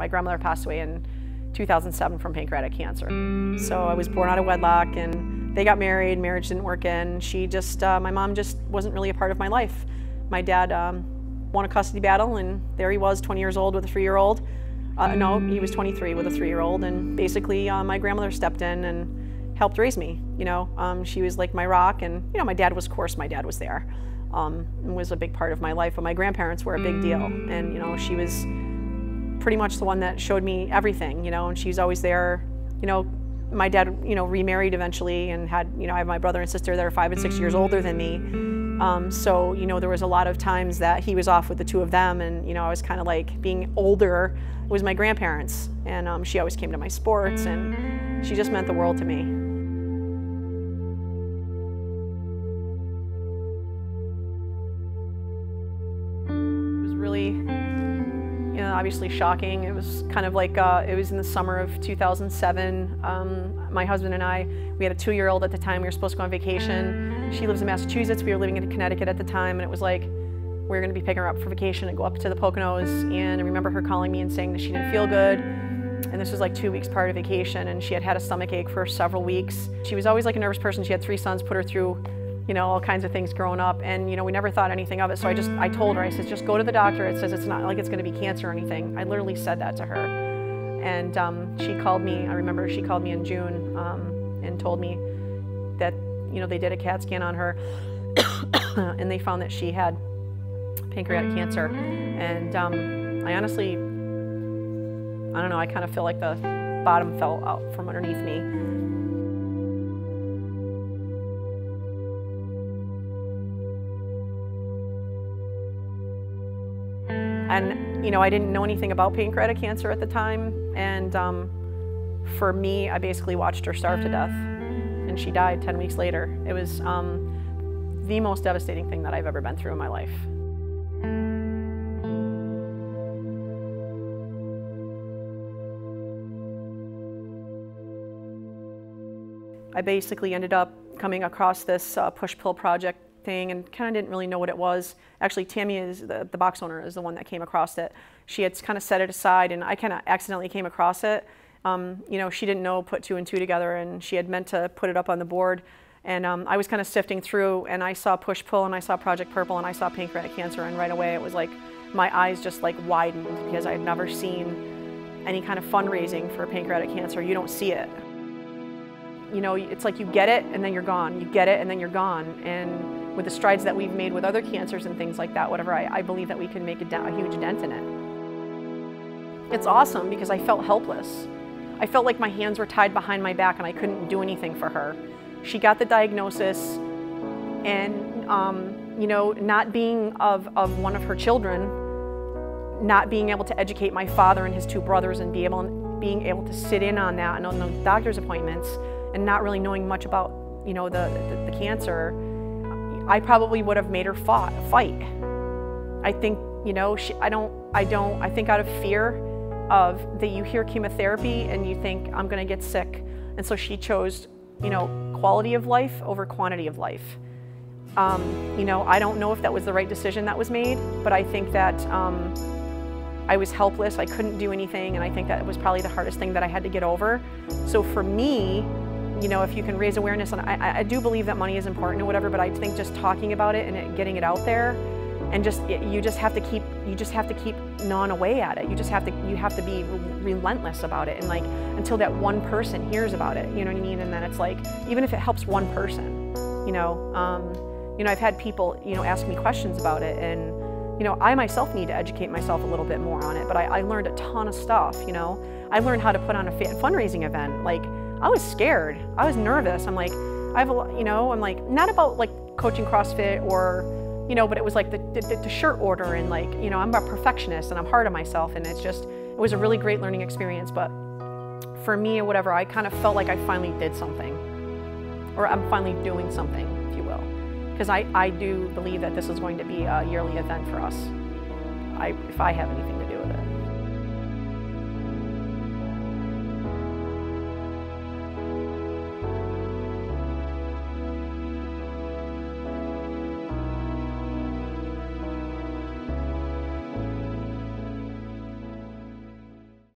My grandmother passed away in 2007 from pancreatic cancer. So I was born out of wedlock, and they got married. Marriage didn't work in. My mom just wasn't really a part of my life. My dad won a custody battle, and there he was, 20 years old with a 3-year-old. No, he was 23 with a 3-year-old, and basically my grandmother stepped in and helped raise me. She was like my rock, and my dad was, of course, my dad was there, and was a big part of my life. But my grandparents were a big deal, and she was pretty much the one that showed me everything. And she's always there. My dad, remarried eventually, and had, I have my brother and sister that are 5 and 6 years older than me. So, there was a lot of times that he was off with the two of them, and, I was kind of like being older was my grandparents. And she always came to my sports, and she just meant the world to me. It was really, obviously shocking. It was kind of like, it was in the summer of 2007. My husband and I, we had a 2-year-old at the time. We were supposed to go on vacation. She lives in Massachusetts. We were living in Connecticut at the time, and it was like, we were going to be picking her up for vacation and go up to the Poconos. And I remember her calling me and saying that she didn't feel good. And this was like 2 weeks prior to vacation, and she had had a stomach ache for several weeks. She was always like a nervous person. She had 3 sons, put her through all kinds of things growing up, and we never thought anything of it. So I told her, I said, just go to the doctor. It says it's not like it's going to be cancer or anything. I literally said that to her. And she called me, I remember she called me in June and told me that they did a CAT scan on her and they found that she had pancreatic cancer. And I honestly, I don't know, I kind of feel like the bottom fell out from underneath me. And I didn't know anything about pancreatic cancer at the time, and for me, I basically watched her starve to death, and she died 10 weeks later. It was the most devastating thing that I've ever been through in my life. I basically ended up coming across this push-pull project thing, and kind of didn't really know what it was. Actually, Tammy, is the box owner, is the one that came across it. She had kind of set it aside, and I kind of accidentally came across it. She didn't know, put 2 and 2 together, and she had meant to put it up on the board. And I was kind of sifting through, and I saw push-pull, and I saw Project Purple, and I saw pancreatic cancer, and right away it was like my eyes just like widened, because I had never seen any kind of fundraising for pancreatic cancer. You don't see it. It's like you get it and then you're gone. You get it and then you're gone. And with the strides that we've made with other cancers and things like that, whatever, I believe that we can make a huge dent in it. It's awesome because I felt helpless. I felt like my hands were tied behind my back and I couldn't do anything for her. She got the diagnosis, and not being of one of her children, not being able to educate my father and his 2 brothers and being able to sit in on that and on those doctor's appointments, and not really knowing much about the cancer, I probably would have made her fight. I think I think out of fear of that, you hear chemotherapy and you think I'm going to get sick, and so she chose quality of life over quantity of life. I don't know if that was the right decision that was made, but I think that I was helpless. I couldn't do anything, and I think that was probably the hardest thing that I had to get over. So for me, if you can raise awareness, and I do believe that money is important or whatever, but I think just talking about it and getting it out there, and you just have to keep gnawing away at it. You have to be relentless about it, and like until that one person hears about it, you know what I mean? And then it's like, even if it helps one person, I've had people ask me questions about it, and I myself need to educate myself a little bit more on it, but I learned a ton of stuff. I learned how to put on a fundraising event. Like, I was scared. I was nervous. I'm like, I'm like, not about like coaching CrossFit or, but it was like the shirt order, and like, I'm a perfectionist and I'm hard on myself, and it was a really great learning experience. But for me or whatever, I kind of felt like I finally did something, or I'm finally doing something, if you will. Because I do believe that this is going to be a yearly event for us, if I have anything to do with it.